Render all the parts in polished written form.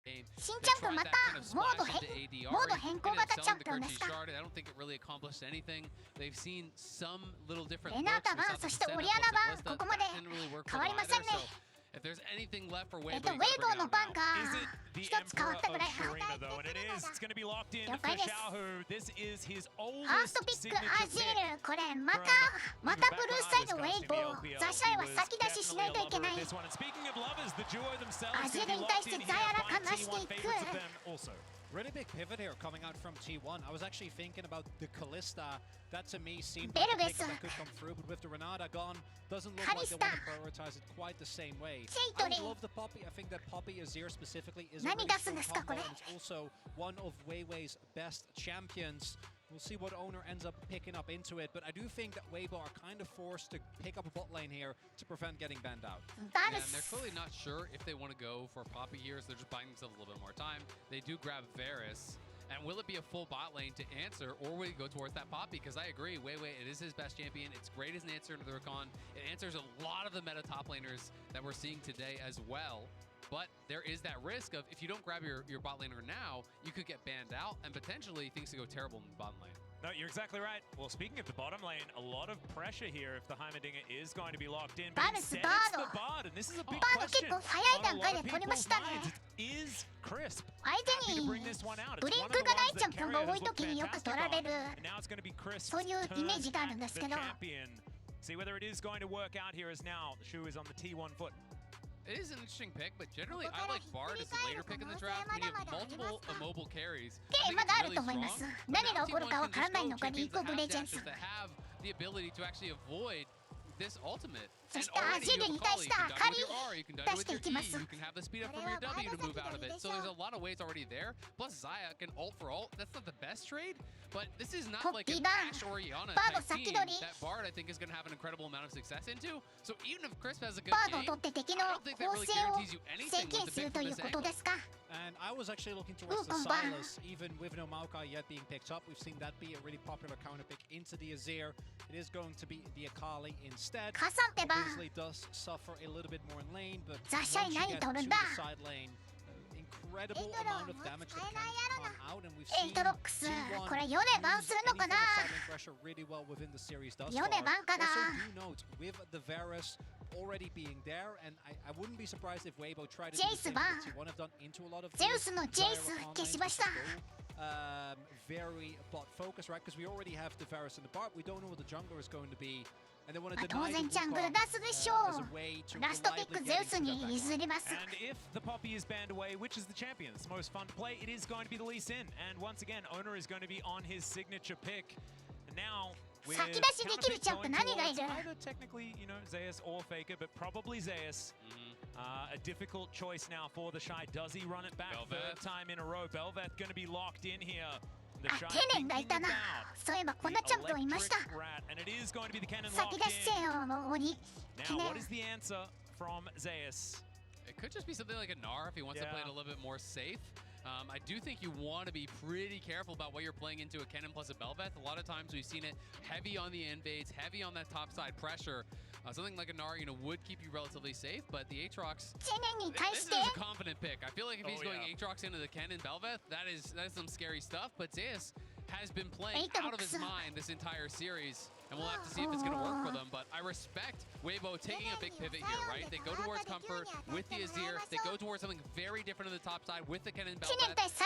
新チャンプまたモード変更型チャンピオンですか。レナータがそしてオリアナがここまで変わりませんね。ウェイボーの番が一つ変わったぐらい。了解です。ファーストピックアジール、これまたブルーサイドウェイボー、ザシャイは先出ししないといけない。アジールに対してザヤラかなしていく。Really big pivot here coming out from T1. I was actually thinking about the Callista. That to me seemed like a pick that could come through, but with the Renata gone, doesn't look like they want to prioritize it quite the same way. I love the Poppy. I think that Poppy Azir specifically is a really strong combo, and it's also one of Weiwei's best champions. We'll see what owner ends up picking up into it, but I do think that Weibo are kind of forced to pick up a bot lane here to prevent getting banned out. Yeah, and they're clearly not sure if they want to go for Poppy here, so they're just buying themselves a little bit more time. They do grab Varus, and will it be a full bot lane to answer, or will he go towards that Poppy? Because I agree, Weiwei, it is his best champion. It's great as an answer to the Rakan. It answers a lot of the meta top laners that we're seeing today as well. But there is that risk of if you don't grab your bot laner now, you could get banned out and potentially things could go terrible in the bottom lane. No, you're exactly right. Well, speaking of the bottom lane, a lot of pressure here if the Heimerdinger is going to be locked in. But instead it's the Bard, and this is a big question on a lot of people's minds. It is Crisp happy to bring this one out. It's one of the ones that carry it has looked fantastic on. And now it's going to be Crisp's turn back the champion. See whether it is going to work out here as now the shoe is on the T1 foot. It is an interesting pick, but generally I like Bard as the later pick in the draft when you have multiple immobile carries. I think it's really strong. But now Team 1 champions that have the ability to actually avoid this ultimate. And already you have Kali, you can dive with your R, you can dive with your E, you can have the speed up from your W to move out of it. So there's a lot of ways already there. Plus Zaya can ult for ult. That's not the best trade, but this is not like an Ashe Orianna type team that Bard I think is going to have an incredible amount of success into. So even if Crisp has a good game, I don't think that really guarantees you anything with the pick from this angle. And I was actually looking towards the Sylas, even with no Maokai yet being picked up. We've seen that be a really popular counter pick into the Azir. It is going to be the Akali instead. Obviously does suffer a little bit more in lane, but once you get to the side lane, incredible amount of damage that can come out, and we've seen T1 pressure really well within the series thus far. Also do note, with the Varus already being there, and I wouldn't be surprised if Weibo tried to do the same that T1 have done into a lot of very bot focus, right? Because we already have the Varus and the Bard. We don't know what the jungler is going to be. And they want to deny the as a way to reliably get into the backline. And if the Poppy is banned away, which is the champion that's most fun to play, it is going to be the Lee Sin. And once again, owner is going to be on his signature pick. And now with either technically, you know, Zeus or Faker, but probably Zeus. A difficult choice now for the Shy. Does he run it back third time in a row? Belveth going to be locked in here. Now, what is the answer from Zeus? It could just be something like a Gnar if he wants to play it a little bit more safe. I do think you want to be pretty careful about what you're playing into a Kennen plus a Belveth. A lot of times we've seen it heavy on the invades, heavy on that top side pressure. Something like a Gnar, you know, would keep you relatively safe, but the Aatrox, this is a confident pick. I feel like if he's going Aatrox into the Kennen Belveth, that is some scary stuff, but Zeus has been playing out of his mind this entire series, and we'll have to see if it's going to work for them. But I respect Weibo taking a big pivot here, right? They go towards comfort with the Azir. They go towards something very different on the top side with the Kennen Belveth.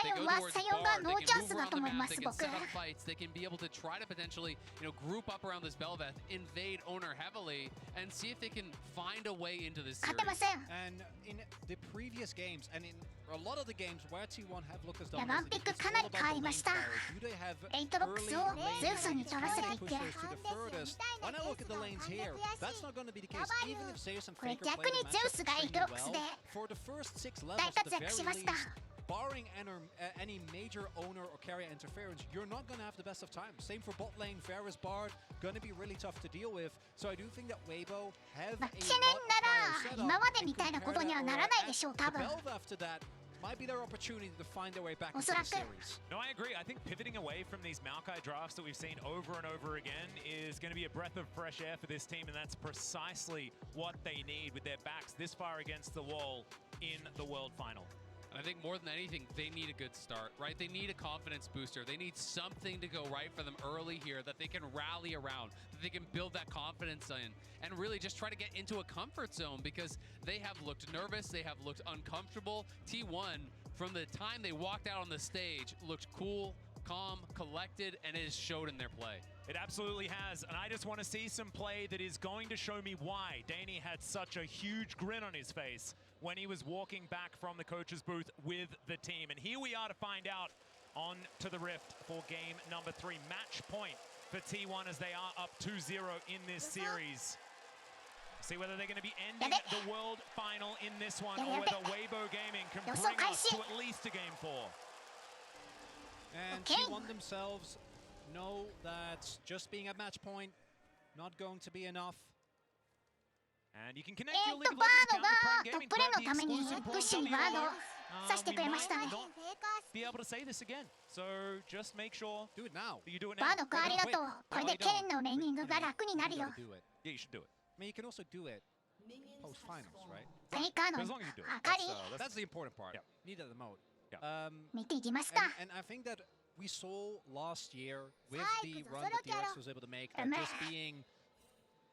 They go towards Bard. They can move around the map. They can set up fights. They can be able to try to potentially, you know, group up around this Belveth, invade owner heavily, and see if they can find a way into this series. And in the previous games, and in a lot of the games where T1 have looked as dominant, it's all about the lane power. Do they have early lane pushers to the furthest? When I look at the lanes here, that's not going to be the case. Even if Zeus and Faker play the matchup extremely well, for the first 6 levels at the very least, barring any major owner or carrier interference, you're not going to have the best of times. Same for bot lane, Varus, Bard, going to be really tough to deal with. So I do think that Weibo have a lot better setup. Belv after that might be their opportunity to find their way back into the series. No, I agree. I think pivoting away from these Maokai drafts that we've seen over and over again is going to be a breath of fresh air for this team, and that's precisely what they need with their backs this far against the wall in the World Final. I think more than anything, they need a good start, right? They need a confidence booster. They need something to go right for them early here that they can rally around, that they can build that confidence in, and really just try to get into a comfort zone because they have looked nervous, they have looked uncomfortable. T1, from the time they walked out on the stage, looked cool, calm, collected, and it has showed in their play. It absolutely has, and I just want to see some play that is going to show me why Danny had such a huge grin on his face when he was walking back from the coach's booth with the team. And here we are to find out on to the Rift for game number 3. Match point for T1 as they are up 2-0 in this series. See whether they're going to be ending the world final in this one or whether Weibo Gaming can bring us to at least a game 4. And T1 themselves know that just being at match point not going to be enough. And you can connect your League of Legends account with Prime Gaming to have the exclusive Prime WBG. We might not be able to say this again, so just make sure do it now. You do it now. バード君ありがとう。これでケンのレーニングが楽になるよ。 Yeah, you should do it. I mean, you can also do it post-finals, right? 何かの As long as you do it. 明かり That's the important part. Yeah. Need that emote. Yeah. 見ていきますか。 And I think that we saw last year with the run that DRX was able to make, that just being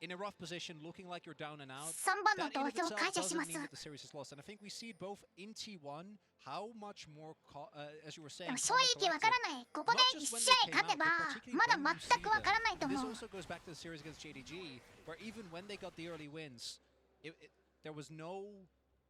in a rough position, looking like you're down and out, 3番の that in 投 of 票 itself 感謝しま doesn't す。 mean that the series is lost. And I think we see it both in T1, how much more, as you were で saying, も正直わからない。ここで1試合勝てばまだ全くわからないと This 思う。 also goes back to the series against JDG, where even when they got the early wins, there was no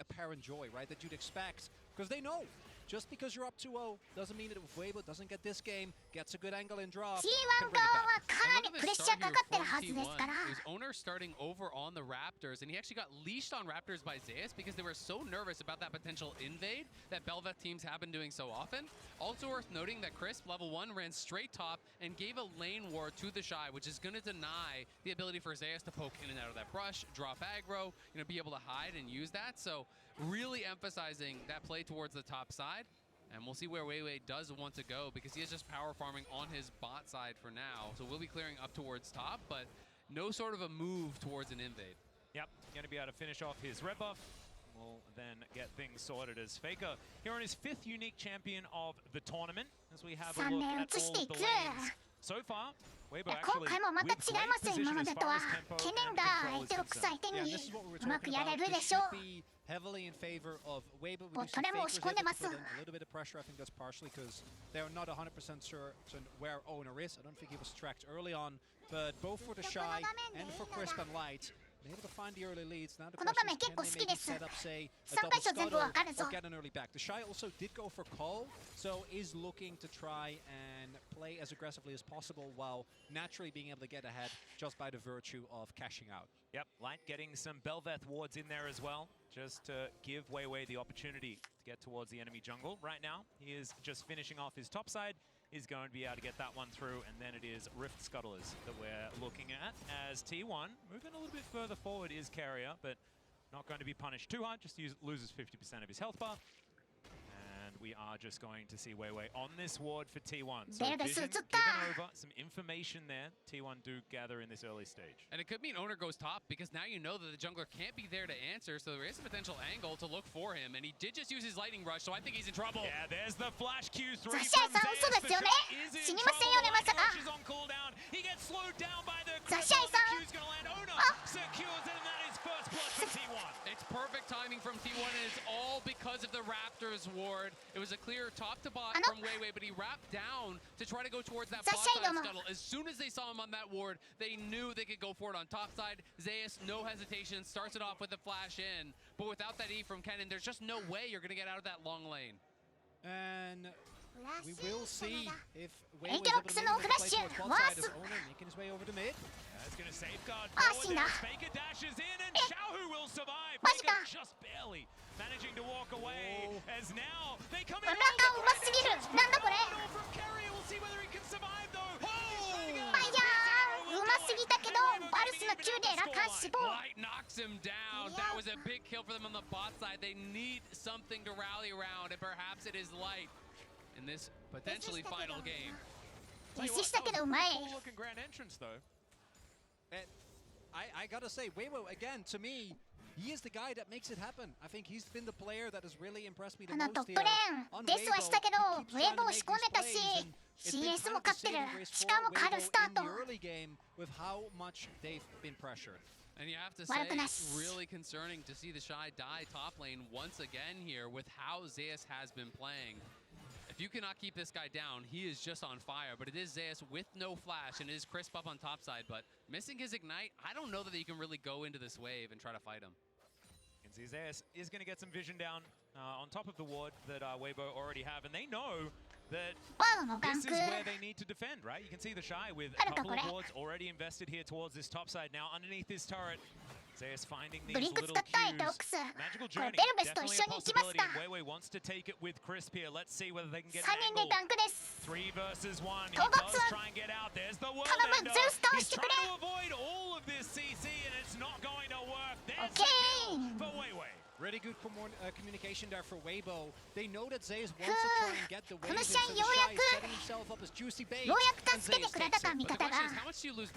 apparent joy, right, that you'd expect, because they know. Just because you're up 2-0 doesn't mean that if Weibo doesn't get this game, gets a good angle and drop. T1 側はかなりプレッシャーかかってるはずですから。 His owner starting over on the Raptors, and he actually got leashed on Raptors by Zeus because they were so nervous about that potential invade that Belveth teams have been doing so often. Also worth noting that Crisp, level 1, ran straight top and gave a lane ward to the Shy, which is going to deny the ability for Zeus to poke in and out of that brush, drop aggro, be able to hide and use that. So really emphasizing that play towards the top side. And we'll see where Weiwei does want to go because he is just power farming on his bot side for now. So we'll be clearing up towards top, but no sort of a move towards an invade. Yep, going to be able to finish off his red buff. We'll then get things sorted as Faker here on his 5th unique champion of the tournament as we have a look at all of the lanes. So far, Weibo 今 actually 回もまた with 違いま great す。今 position ま as でと far は as tempo 懸 and 念が control エ is イトロック concerned. 相手 Yeah, に this is what we were うま talking くやれ about. るで This しょう。 should be heavily in favor of Weibo. We do see それも Faker's 押し込んで able ま to す。 put in a little bit of pressure. I think that's partially because they're not 100% certain where owner is. I don't think he was tracked early on, but both for the Shy and for Crisp and Light, they're able to find the early leads. Now the この場 question 面 is, 結 can 構 they 好き maybe です。 set up, say, a 3 double 箇所全部 scuttle わかるぞ。 or get an early back? The Shy also did go for call, so is looking to try and play as aggressively as possible while naturally being able to get ahead just by the virtue of cashing out. Yep, Light getting some Belveth wards in there as well, just to give Weiwei the opportunity to get towards the enemy jungle. Right now, he is just finishing off his top side. He's going to be able to get that one through, and then it is Rift Scuttlers that we're looking at as T1 moving a little bit further forward is Carrier, but not going to be punished too hard, just loses 50% of his health bar. And we are just going to see Weiwei on this ward for T1. So vision given over, some information there. T1 do gather in this early stage. And it could mean owner goes top because now you know that the jungler can't be there to answer, so there is a potential angle to look for him. And he did just use his lightning rush, so I think he's in trouble. Yeah, there's the flash Q3 ザシャイ from さん嘘 Zeus. ですよね。 The shot is 死 in にませんよね、まさ trouble. か。 Lightning rush is on cooldown. He gets slowed down by the ザシャイさん。 Q's gonna land. Owner secures it, and that is first blood for T1. It's perfect timing from T1, and it's all because of the Raptors ward. It was a clear top to bot from Weiwei, but he wrapped down to try to go towards that bot side scuttle. As soon as they saw him on that ward, they knew they could go for it on top side. Zeus, no hesitation, starts it off with a flash in. But without that E from Kennen, there's just no way you're going to get out of that long lane. And we will see if Weiwei is エイトロックスのフラッシュ。 able to play towards bot side as owner making his way over to mid. That's gonna safeguard あ、 forward 死んだ。 there. Faker dashes in, and Xiaohu will survive. マジか。 Faker just barely managing to walk away as now they come in. 裏がうますぎる。なんだこれ。 From Carrier, we'll see whether he can survive though. まあいやー、うますぎたけど、バルスの Q でラカン死亡。 Light knocks him down. That was a big kill for them on the bot side. They need something to rally around, and perhaps it is Light in this potentially final game. 無視したけどうまい。 Cool looking grand entrance though. And I gotta say, Weibo, again, to me, he is the guy that makes it happen. I think he's been the player that has really impressed me the ト most ップ here. レーンデスはしたけどウェーブを仕込んでたし CS も勝ってるしかもカルスタート with how much they've been pressured. And you have to say, it's really concerning to see the Shy die top lane once again here with how Zeus has been playing. If you cannot keep this guy down, he is just on fire. But it is Zeus with no flash, and it is Crisp up on top side. But missing his Ignite, I don't know that you can really go into this wave and try to fight him. You can see Zeus is going to get some vision down on top of the ward that Weibo already have. And they know that this is where they need to defend, right? You can see the Shy with a couple of wards already invested here towards this top side. Now underneath this turret, Zeus finding these little cues. Magical journey, definitely a possibility. Weiwei wants to take it with Crisp here. Let's see whether they can get an angle. 3 versus 1. He does try and get out. There's the world ender. He's trying to avoid all of this CC, and it's not going to work. There's the kill for Weiwei. Really good communication there for Weibo. They know that Zeus wants to try and get the wave in, so the Shy is setting himself up as juicy bait. ようやく助けてくれたか味方が前の試合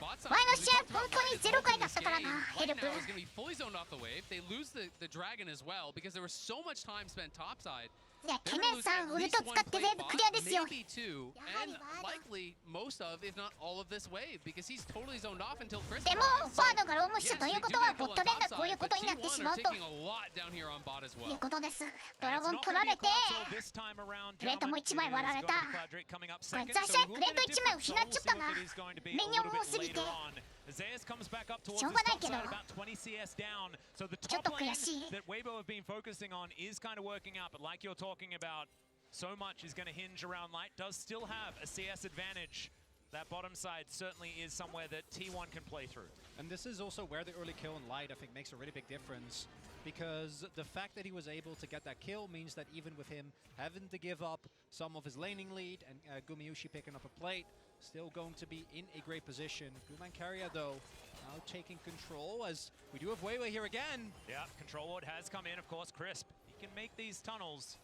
本当に0回だったからなヘルプ Right now is going to be fully zoned off the wave. They lose the dragon as well because there was so much time spent topside. いやケネンさんウルト使って全部クリアですよ Maybe 2, and likely most of, if not all of this wave, because he's totally zoned off until Chris. でもバードがロームしたということはボットレーンがこういうことになってしまうということですドラゴン取られてプレートも1枚割られたこれザシャイプレート1枚失っちゃったなメニュー多すぎて Zeus comes back up towards しょう this がない top けど side, about 20 CS down. So the ちょっ top と lane 悔しい that Weibo have been focusing on is kind of working out. But like you're talking about, so much is going to hinge around Light. Does still have a CS advantage. That bottom side certainly is somewhere that T1 can play through. And this is also where the early kill in Light, I think, makes a really big difference. Because the fact that he was able to get that kill means that even with him having to give up some of his laning lead and Gumayushi picking up a plate, still going to be in a great position. Guman Carrier, though, now taking control as we do have Weiwei here again. Yeah, control ward has come in, of course. Crisp, he can make these tunnels.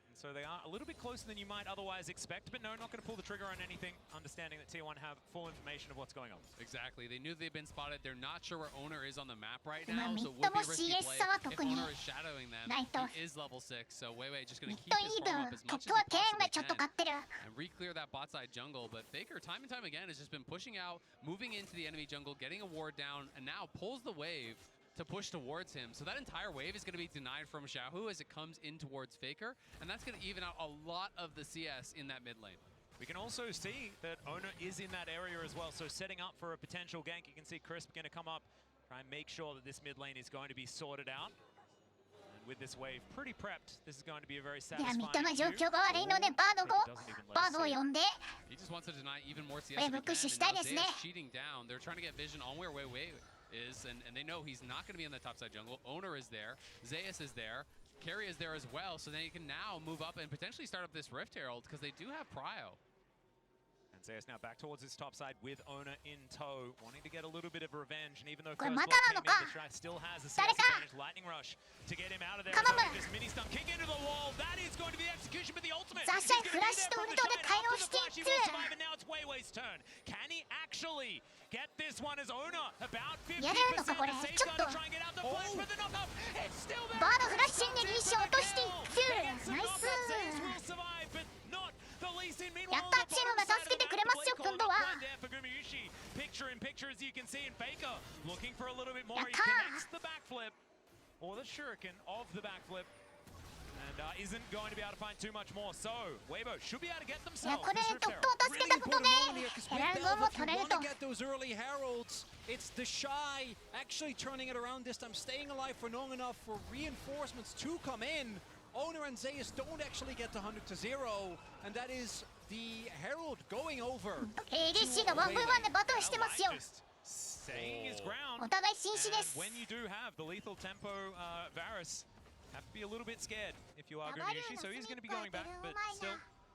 And so they are a little bit closer than you might otherwise expect, but no, not going to pull the trigger on anything, understanding that T1 have full information of what's going on. Exactly. They knew they've been spotted. They're not sure where Owner is on the map right now, so it would ミッド be も a risky CS play 差は if 特に Owner is shadowing them. ないと He is level 6, so Weiwei just going ミ to ッ keep ドイ his ーブ farm ン up as トッ much プ as は he ケンが possibly ちょっと can 勝ってる and re-clear that bot side jungle. But Faker, time and time again, has just been pushing out, moving into the enemy jungle, getting a ward down, and now pulls the wave to push towards him. So that entire wave is going to be denied from Xiaohu as it comes in towards Faker, and that's going to even out a lot of the CS in that mid lane. We can also see that Owner is in that area as well, so setting up for a potential gank. You can see Crisp going to come up, try and make sure that this mid lane is going to be sorted out. And with this wave pretty prepped, this is going to be a very いやミ satisfying ッドの状 view. 況が悪いのでバードを呼んで He just wants to deny even more CS. ウェーブプッシュしたいですね Cheating down. They're trying to get vision on where Weiwei is, and they know he's not going to be in the topside jungle. Owner is there. Zeus is there. Carry is there as well, so they can now move up and potentially start up this Rift Herald because they do have Prio. And Zeus now back towards his top side with Owner in tow, wanting to get a little bit of revenge. And even though これ first ま blood たなの came か in, the Shy still has a CS 誰か advantage. Lightning Rush to get him out of there. Come on. This mini stun kick into the wall. That is going to be the execution, but the ultimate. ザシャイフラッシュとウルトで対応していく And now it's Weiwei's turn. Can he actually get this one as Owner? About 50%. やれるのかこれ The ちょっ safeguard と to try and get out the flash, but the knockoff. It's still there. バードフラッシュエネルギーシ落としていくナイス やったチームが助けてくれますよ今度は Picture in picture as you can see in Faker looking for a little bit more. He やった connects the backflip or the shuriken of the backflip and isn't going to be able to find too much more. So Weibo should be able to get いや themselves これ this ト Rift ップ Herald. を助けたことでヘラルドも取れると Want to get those early heralds. It's the Shy actually turning it around this time, staying alive for long enough for reinforcements to come in. Owner and Zeus don't actually get to 100 to 0, and that is the Herald going over. ADC が 1v1 でバトルしてますよ Just staying his ground. お互い紳士で And す when you do have the lethal tempo Varus, have to be a little bit scared if you are Gumayushi, so he's going to be going back, but still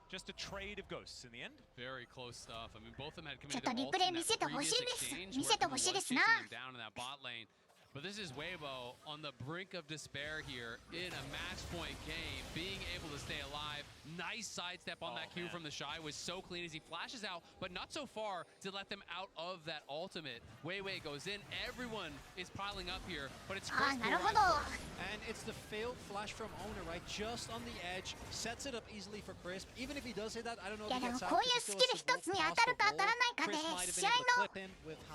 just a trade of ghosts in the end. Very close stuff. I mean, both of them had ちょ committed っと their リプレイ ults in 見せ that てほしい previous です exchange 見せて where ほしい Gumayushi ですな chasing them down in that bot lane. But this is Weibo on the brink of despair here in a match point game, being able to stay alive. Nice sidestep on that Q from the Shy was so clean as he flashes out, but not so far to let them out of that ultimate. Weiwei goes in, everyone is piling up here, but it's Chris. And it's the failed flash from Owner, right? Just on the edge, sets it up easily for Crisp. Even if he does hit that, I don't know if he gets out. こういうスキル一つに当たるか当たらないかで試合の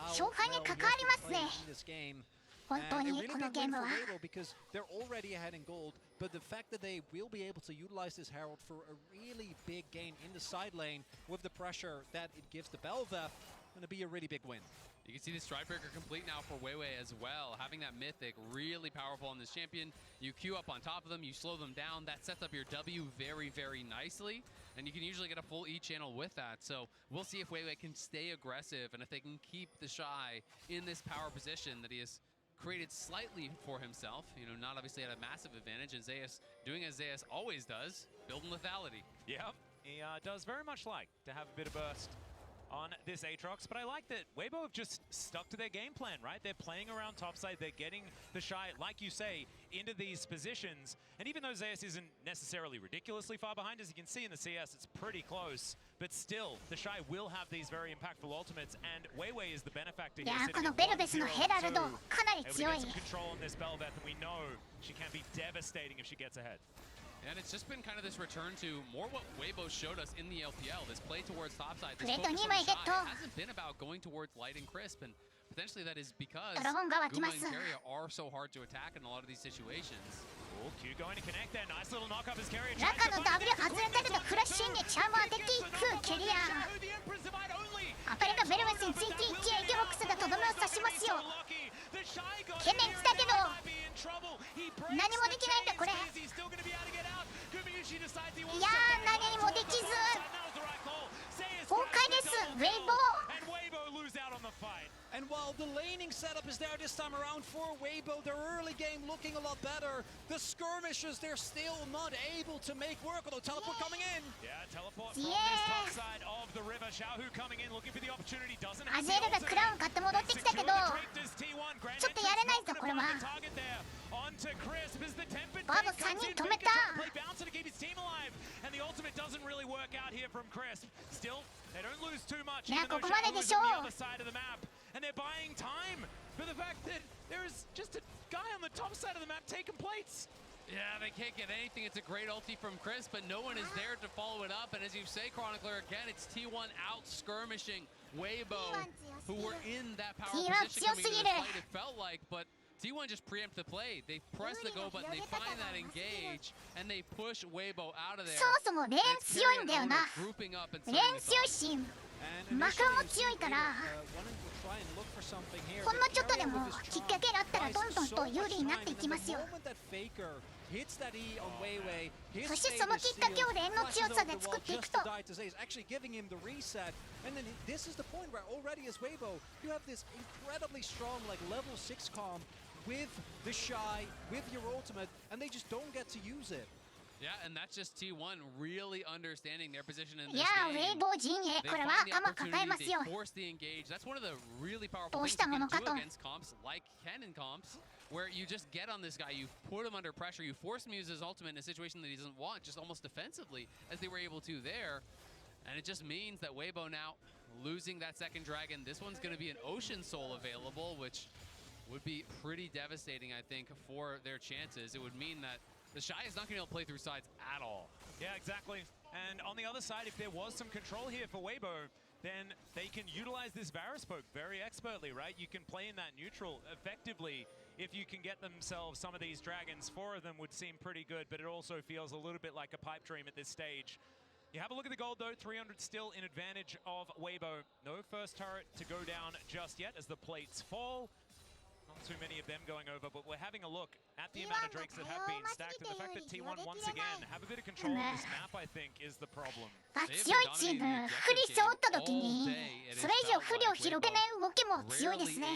勝敗に関わりますね。本当にこのゲームは。Because they're already ahead in gold, but the fact that they will be able to utilize this Herald for a really big gain in the side lane with the pressure that it gives the Bel'Veth, going to be a really big win. You can see the Stride Breaker complete now for Weiwei as well. Having that Mythic really powerful on this champion. You queue up on top of them, you slow them down. That sets up your W very, very nicely. And you can usually get a full E channel with that. So we'll see if Weiwei can stay aggressive and if they can keep the Shy in this power position that he has created slightly for himself. You know, not obviously at a massive advantage. And Zeus doing as Zeus always does, building lethality. Yep, he does very much like to have a bit of burst on this Aatrox, but I like that Weibo have just stuck to their game plan, right? They're playing around topside, they're getting the Shy, like you say, into these positions. And even though Zeus isn't necessarily ridiculously far behind, as you can see in the CS, it's pretty close. But still, the Shy will have these very impactful ultimates, and Weiwei is the benefactor here. このベルベスのヘラルドかなり強い。 Able to get some control on this Bel'Veth, and we know she can be devastating if she gets ahead. And it's just been kind of this return to more what Weibo showed us in the LPL. This play towards topside. This focus on the Shy hasn't been about going towards light and crisp, and potentially that is because Guma and Keria are so hard to attack in a lot of these situations. Oh, Q going to connect there. Nice little knock up as Keria. 中の W 外れたけどフラッシュインでチャーム当てていくケリア。アパレがベルベスについていきエギョロックスがとどめを刺しますよ。懸念したけど何もできないんだこれ。いやー何もできず崩壊ですウェイボー。 And while the laning setup is there this time around for Weibo, their early game looking a lot better. The skirmishes, they're still not able to make work, although teleport coming in. Yeah, teleport from this top side of the river. Xiaohu coming in, looking for the opportunity. Doesn't have アジェルがクラウン買って戻ってきたけどちょっとやれないぞこれは。バード3人止めた。 And the ultimate doesn't really work out here from Crisp. Still, they don't lose too much. ね、 Even こ though こまでで Xiaohu's しょ on the other side of the map. And they're buying time for the fact that there is just a guy on the top side of the map taking plates. Yeah, they can't get anything. It's a great ulti from Chris, but no one is there to follow it up. And as you say, Chronicler, again, it's T1 out skirmishing Weibo, who were in that power position coming into this fight, it felt like. But T1 just preempt the play. They press the go button, they find that engage, and they push Weibo out of there. そもそもレーン強いんだよな。レーン強いし、マクロも強いから、ほんのちょっとでもきっかけがあったらどんどんと有利になっていきますよ。そしてそのきっかけをレーンの強さで作っていくと。 And then this is the point where already as Weibo, you have this incredibly strong like level 6 comp with the Shy, with your ultimate, and they just don't get to use it. Yeah, and that's just T1 really understanding their position in this いやー、ウェイボー陣営、これは甘抱えますよ。 Force the engage. That's one of the really powerful things you can do against comps like Kennen comps, where you just get on this guy, you put him under pressure, you force him to use his ultimate in a situation that he doesn't want, just almost defensively, as they were able to there. And it just means that Weibo now losing that second dragon. This one's going to be an Ocean Soul available, which would be pretty devastating, I think, for their chances. It would mean that the Shy is not going to be able to play through sides at all. Yeah, exactly. And on the other side, if there was some control here for Weibo, then they can utilize this Varus poke very expertly, right? You can play in that neutral effectively. If you can get themselves some of these dragons, 4 of them would seem pretty good, but it also feels a little bit like a pipe dream at this stage. You have a look at the gold though, 300 still in advantage of Weibo. No first turret to go down just yet as the plates fall. Not too many of them going over, but we're having a look at the amount of drakes that have been stacked, and the fact that T1 once again have a bit of control of this map, I think, is the problem. 強いチーム、フリスを打った時に、それ以上不利を広げない動きも強いですね。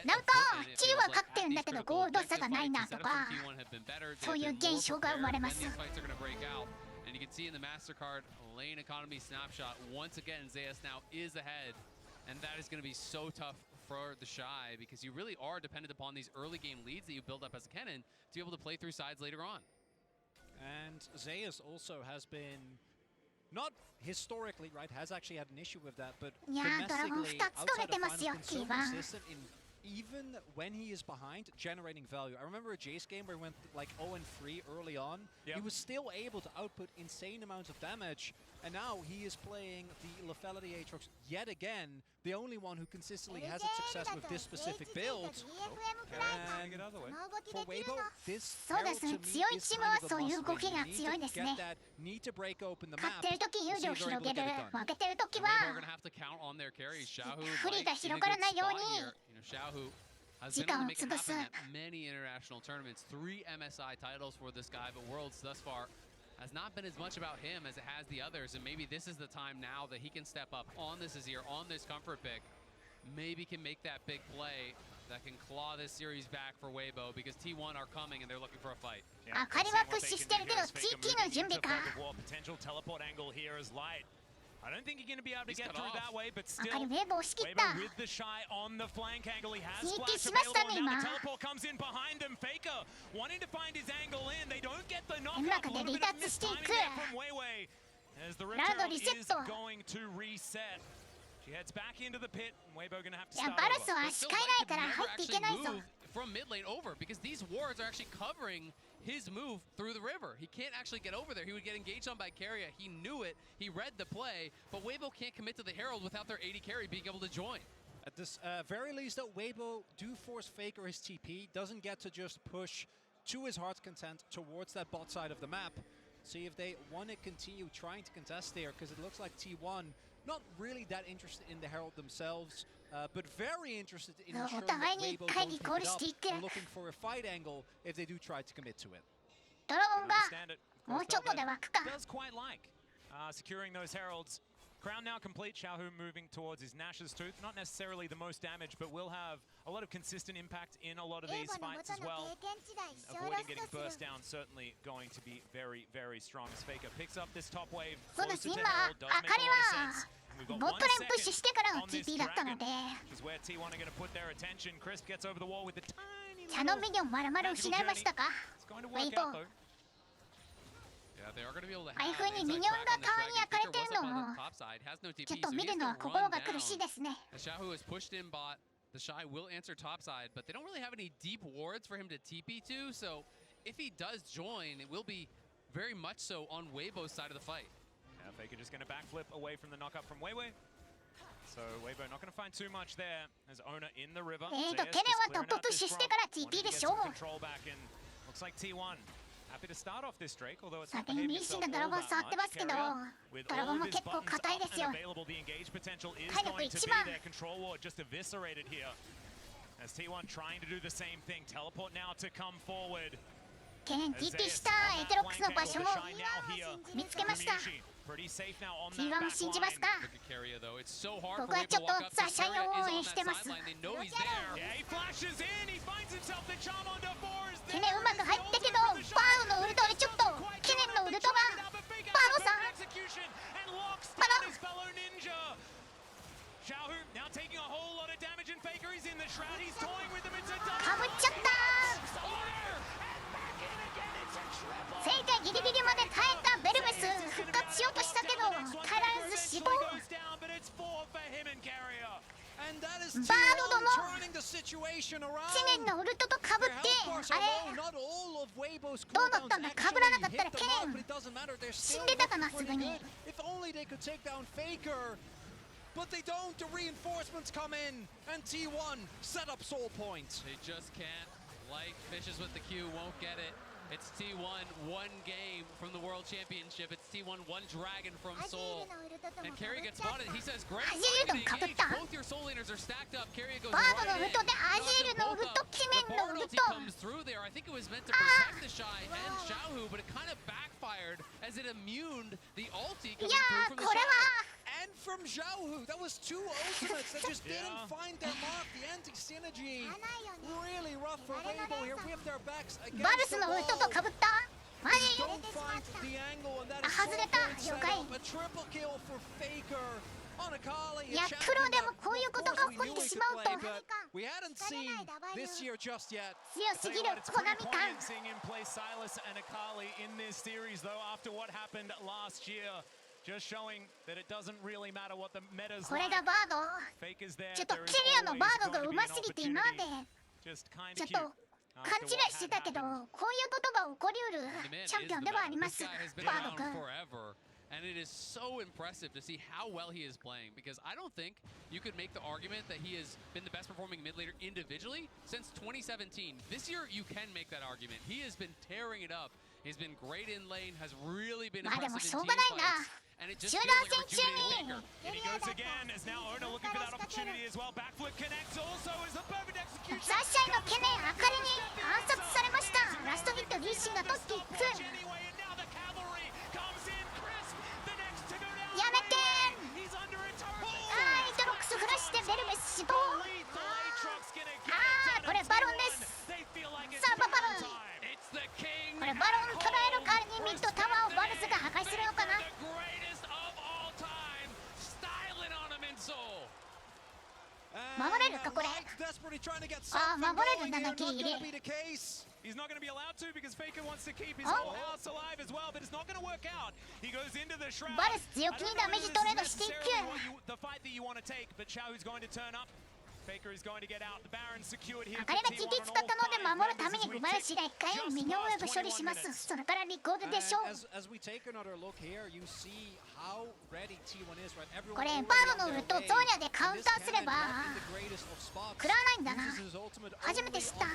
なんかチリは勝ってるんだけどゴールド差がないなとか、そういう現象が生まれます。 And you can see in the MasterCard lane economy snapshot, once again, Zeus now is ahead. And that is going to be so tough for the Shy because you really are dependent upon these early game leads that you build up as a Kennen to be able to play through sides later on. And Zeus also has been, not historically, right, has actually had an issue with that, but domestically, outside of finals, been so consistent in even when he is behind, generating value. I remember a Jace game where he went like 0-3 early on. He was still able to output insane amounts of damage, and now he is playing the lethality Aatrox yet again, the only one who consistently has had success with this specific build. And for Weibo, this herald to me is kind of a must-win. You need to get that, need to break open the map, see if they're able to get it done. Weibo are going to have to count on their carries. Xiaohu, right, in a good spot here. Xiaohu has been able to make it happen at many international tournaments. 3 MSI titles for this guy, but Worlds thus far has not been as much about him as it has the others. And maybe this is the time now that he can step up on this Azir, on this comfort pick. Maybe can make that big play that can claw this series back for Weibo because T1 are coming and they're looking for a fight. Potential teleport angle here is light. I don't think you're going to be able to get through that way, but still, Weibo with the Shy on the flank angle, he has flash available, and now the teleport comes in behind him. Faker wanting to find his angle in, they don't get the knockup, a little bit of mistiming there from Weiwei, as the Ritter is going to reset. She heads back into the pit, and Weibo going to have to start over. From mid lane over because these wards are actually covering his move through the river. He can't actually get over there. He would get engaged on by Keria. He knew it. He read the play, but Weibo can't commit to the Herald without their AD carry being able to join. At this very least, though, Weibo do force Faker his TP. Doesn't get to just push to his heart's content towards that bot side of the map. See if they want to continue trying to contest there, because it looks like T1 not really that interested in the Herald themselves, but very interested in ensuring that Weibo don't pick it up and looking for a fight angle if they do try to commit to it. Does quite like securing those Heralds. Crown now complete. Xiaohu moving towards his Nash's Tooth. Not necessarily the most damage, but will have a lot of consistent impact in a lot of these fights as well. Avoiding getting burst down, certainly going to be very, very strong. As Faker picks up this top wave, closer to Herald, does make a lot of sense. We've got 1 second on this dragon, which is where T1 are going to put their attention. Crisp gets over the wall with a tiny little It's going to work out, though. Yeah, they are going to be able to have top side, has no TP, so he has to run down. Xiaohu is pushed in bot. The Shy will answer top side, but they don't really have any deep wards for him to TP to, so if he does join, it will be very much so on Weibo's side of the fight. Yeah, Faker just going to backflip away from the knockup from Weiwei. So Weibo not going to find too much there as Ona in the river. Control back, and looks like T1 happy to start off this Drake, although it's not behaving itself all that much. With all of his buttons up and available, the engage potential is going to be there. Control ward just eviscerated here. As T1 trying to do the same thing. Teleport now to come forward. Pretty safe now on that back line. Look at Keria though. It's so hard for Weibo to walk up. So Keria is on that sideline. They know he's there. Yeah, he flashes in. He finds himself the charm onto 4 is there. Execution and locks down his fellow ninja. Xiaohu now taking a whole lot of damage, and Faker is in the shroud. He's toying with him. It's a double. And back in again. It's a triple. But it's 4 for him and Carrier. And that is turning the situation around. Not all of Weibo's cooldowns actually hit the mark, but it doesn't matter. They're still pretty good. If only they could take down Faker. But they don't. The reinforcements come in, and T1 set up Soul Point. They just can't. Like fishes with the Q, won't get it. It's T1, 1 game from the World Championship. It's T1, 1 dragon from Seoul. And Keria gets spotted. He says, great, both your Soul Laners are stacked up. Keria goes right in. The Bard ulti comes through there. I think it was meant to protect the Shy and Xiaohu, but it kind of backfired as it immuned the ulti coming through from the Shy. And from Xiaohu, that was 2 ultimates that just didn't find their mark. The anti-synergy, really rough for Weibo here with their backs against the wall. Don't find the angle, and that is Soul Point set up. A triple kill for Faker. Akali. いやプロでもこういうことが起こってしまうと We hadn't seen this year just yet. 強すぎるコナミ感。 Seeing him play Silas and Akali in this series, though, after what happened last year, just showing that it doesn't really matter what the meta's これ like. がバード。 Fakers there. ちょっと There キ is リアの always バードが going to 上 be an 手すぎて今まで opportunity. Just kind ちょ of っと cute. 勘違いしてたけど、こういうことが起こりうる The man チャンピオン is で the はあ man. りま This す guy has been バード around 君。 forever. And it is so impressive to see how well he is playing, because I don't think you could make the argument that he has been the best performing mid laner individually since 2017. This year, you can make that argument. He has been tearing it up. He's been great in lane, has really been まあでも impressive し in ょう team がないな。 fights. And it just 集 feels 団 like a 戦中 rejuvenated に Faker. And he goes again, as now Ona looking for that opportunity as well. Backflip connects also as the perfect execution. ザシャイの懸念あかりに暗殺されました。ラストヒットリーシンが取っていく。 Anyway, and now the cavalry comes in. Crisp, the next to go down. やめて He's under attack. あーイトロックスフラッシュでベルメス死亡。 Lethal Aatrox gonna get あー it こ done. れバロンです。 They feel like it's さあババロン。 It's the king. これバロン捉える代わりにミッドタワーをバルスが破壊するのかな。 The greatest of all time. Styling on him in soul. 守れるかこれ。 Desperately trying to get あー something 守れる going な here. な Not き入 gonna れ。 be the case. He's not going to be allowed to because Faker wants to keep his Oh. whole house alive as well, but it's not going to work out. He goes into the shroud. バルス強気にダメージトレードしていく。 The fight that you want to take, but Xiaohu's going to turn up. Faker is going to get out. The Baron secured here. あかりが TT 使ったので守るためにグマルシが1回ミニオンウェブ処理します。それからリコールでしょう。 As we take another look here, you see how ready T1 is, right? これ Everyone バードのウルトゾーニャでカウンターすれば食らわないんだな。初めて知った。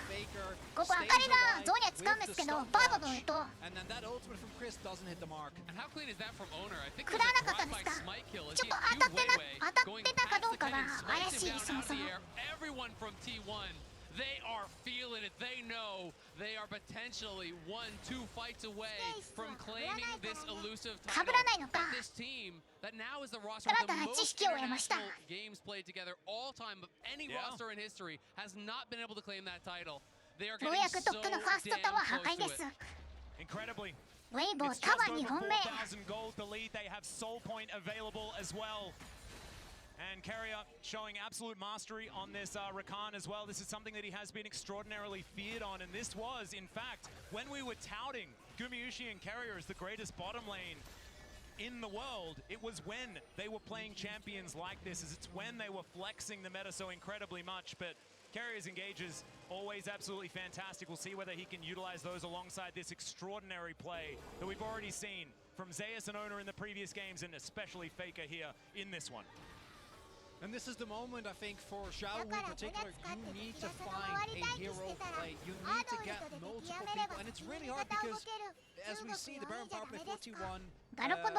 ここあかりがゾーニャ使うんですけど、バードのウルト And then that ultimate from Chris doesn't hit the mark. And how clean is that from Owner? I think 食 there's らわ a なかったん drive です by か。 smite kill. ちょ As っと he 当たってな two-way 当たっ going てたか past どう the かが cannon, 怪 smites し him い down そも out そ of も the。air. Everyone from T1, they are feeling it. They know they are potentially 1-2 fights away from claiming this elusive か title. ぶらないのか。 But this team that now is the roster 新 with た the な知 most 識を得ました。 international games played together all time of any Yeah. roster in history has not been able to claim that title. They are よう getting やく so 特区のファーストタ damn ワー破 close 壊で to す。 it. Incredibly. ウェイボー It's タ just ワー over 2本目。 4,000 gold. The lead, they have soul point available as well. And Carrier showing absolute mastery on this Rakan as well. This is something that he has been extraordinarily feared on. And this was, in fact, when we were touting Gumiushi and Carrier as the greatest bottom lane in the world, it was when they were playing champions like this. It's when they were flexing the meta so incredibly much. But Carrier's engages always absolutely fantastic. We'll see whether he can utilize those alongside this extraordinary play that we've already seen from Zeus and Owner in the previous games, and especially Faker here in this one. And this is the moment, I think, for Xiaohu in particular. You need to find a hero play. You need to get multiple people. And it's really hard because, as we see, the Baron power play 41. なるほど。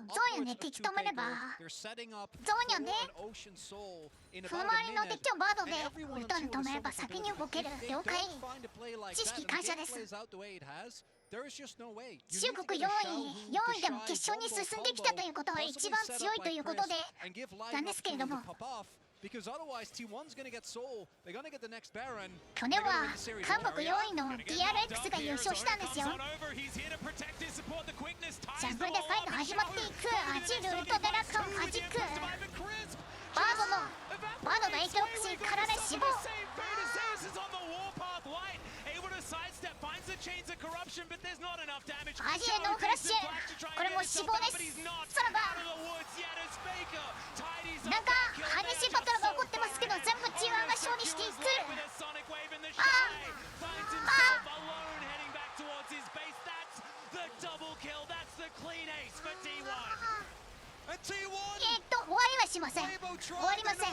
ゾーニャで敵止めれば、 They're setting up ゾーニャで an Ocean Soul in その about 周 a りの minute. 敵をバードで And ウ everyone ル on トに T1 止 is めれば so 先に competitive. 動ける。 If they 了解。 don't find a play like 知 that, 識 and 感 the 謝 game です。 plays out the way it has, there is just no way. You 中 need to 国 get 4 a 位、 Xiaohu 4位でも to 決勝に shine 進んできたということは combo, 一番 possibly 強 set い up と by いうことで Chris and give live なんですけれども、 opportunity to pop off. Because otherwise, T1's going to get Soul. They're going to get the next Baron. 去年は韓国4位の DRX が優勝したんですよ。ジャングルでファイト始まっていく。アジールウルトデラッカを弾く。バードの影響を口にかられ死亡。アジへのフラッシュ。これも死亡です。さらばなんか激しいバトルが起こってますけど、全部 T1 が勝利していく。終わりはしません。終わりません。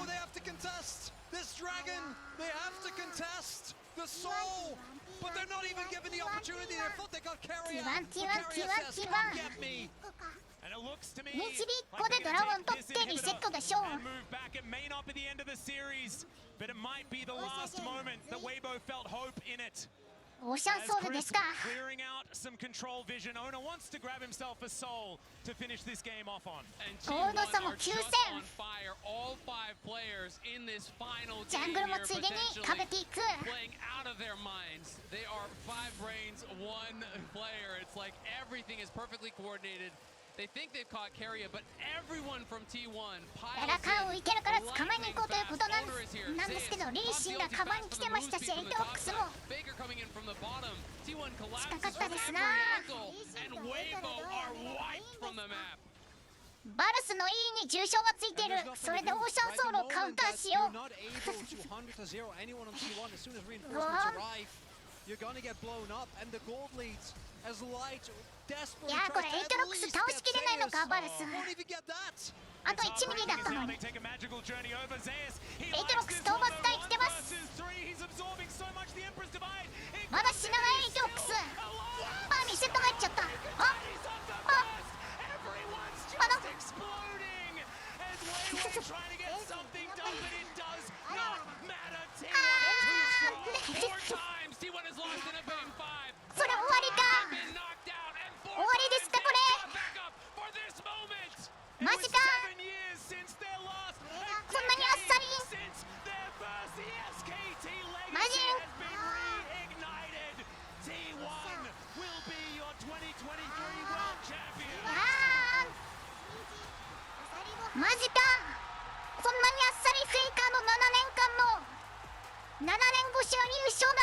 The soul, but they're not even given the opportunity. They thought they got Carrier. T1 Get me. 21個でドラゴン取ってリセットでしょう。 But it might be the last moment that Weibo felt hope in it. オーシャンソウルですか。 Clearing out some control vision. Owner wants to grab himself a soul to finish this game off on. And ゴールド差も T1 are 9000 just on fire. All 5 players in this final ジャン game グルも here ついでに potentially 食べていく。 playing out of their minds. They are 5 brains, 1 player. It's like everything is perfectly coordinated. They think they've caught Carrier, but everyone from T1 piles ラカン浮いてるから捕まえに行こうということなん Owner is here. ですけど、リーシンがカバンに来てましたし、エイトロックスも Baker coming in from the bottom. T1 collapses 近かったです from な。 every angle, and Weibo are wiped from the map. バルスの E に重傷がついている。それでオーシャンソールをカウンターしよう。うわー You're gonna get blown up, and the gold leads as Light desperately いやーこれエイトロックス倒しきれないのかバルス。 won't even get that. あと1ミリだったのに。エイトロックス討伐隊来てます。まだ死なないエイトロックス。リセット入っちゃった。まだそれ終わりか。終わりですかこれ。マジか。こんなにあっさり。マジ。マジか。こんなにあっさりフェイカーの7年間の7年越しの優勝だ。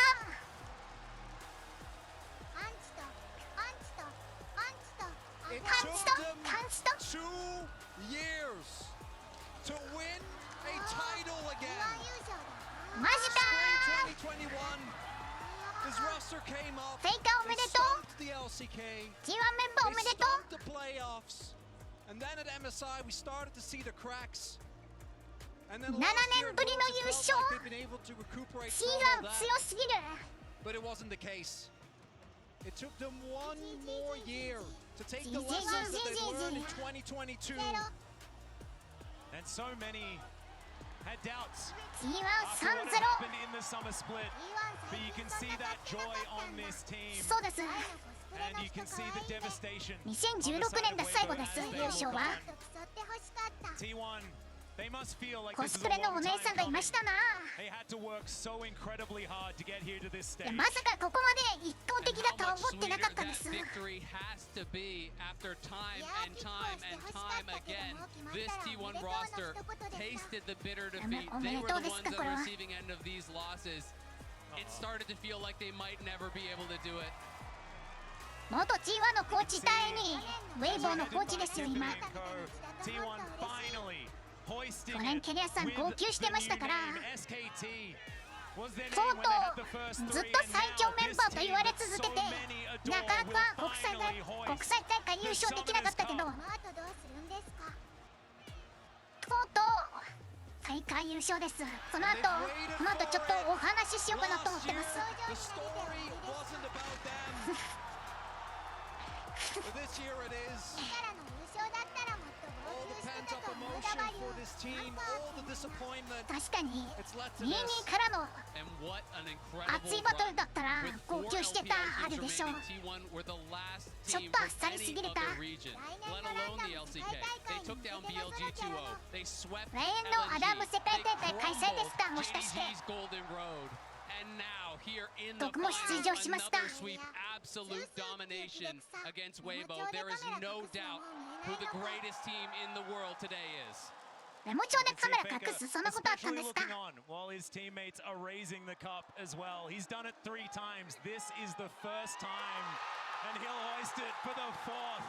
It Punch took stop, them punch stop. 2 years to win a title again. マジか。 Spring 2021, his roster came up. フェイカーおめで They とう。 stomped the LCK. T1 メンバーお They めでと stomped う。 the playoffs. And then at MSI, we started to see the cracks. And then 7 last year, 年ぶりの it 優 felt 勝。 like they've been able to recuperate T1 from all that. 強すぎる。 But it wasn't the case. It took them 1 more year to take the GG, lessons that they GG. learned in 2022. And so many had doubts T1 after what 3-0。 happened in the summer split. But you can see that joy on this team. そうです。 And you can see the devastation. 2016年で最後です、優勝は。 T1, they must feel like コ this ス is プ a レの long お姉 time さんがいま coming. したな。 They had to work so incredibly hard to get here to this いや stage. まさかここまで一投的だとは思ってなかったんです。 Victory has to be after time and time and time again. This T1 roster tasted the bitter defeat. They were the ones on the receiving end of these losses. It started to feel like they might never be able to do it. 元 T1 のコーチ隊にウェイボーのコーチですよ今。 T1 finally こ hoisting れ it ケリアさん with 号泣してましたから。 the new name, SKT. Was their と name う when と they had the う first ずっ three, と and 最 now 強メン this バーと team 言われ that 続 so けて many な adore かな will か国際 finally 国 hoist 際大会優勝できなかったけど、とう Summoners とう大会優勝です。この後ちょっとお話ししようかなと思ってます。 The story wasn't about them. But this year it is. All the pent up emotion for this team, all the disappointment. 確かに It's led to 22 this. からの And what an incredible 熱いバトルだったら run. 号 With 泣して 4 LPL たある teams でしょう。 remaining, T1 were the last ちょっ team とあ from っさりす any ぎる of た。 the region, let alone the LCK. They took down BLG2O. They swept 来年のアダム世界大会開催ですか、もしかして。 JD's Golden Road. And now here in the 僕も出場しました。 another sweep, absolute domination against Weibo. There is no doubt who the greatest team in the world today is. メモ帳でカメラ隠す、そんなことあったん especially ですか。 looking on while his teammates are raising the cup as well. He's done it 3 times. This is the first time, and he'll hoist it for the 4th.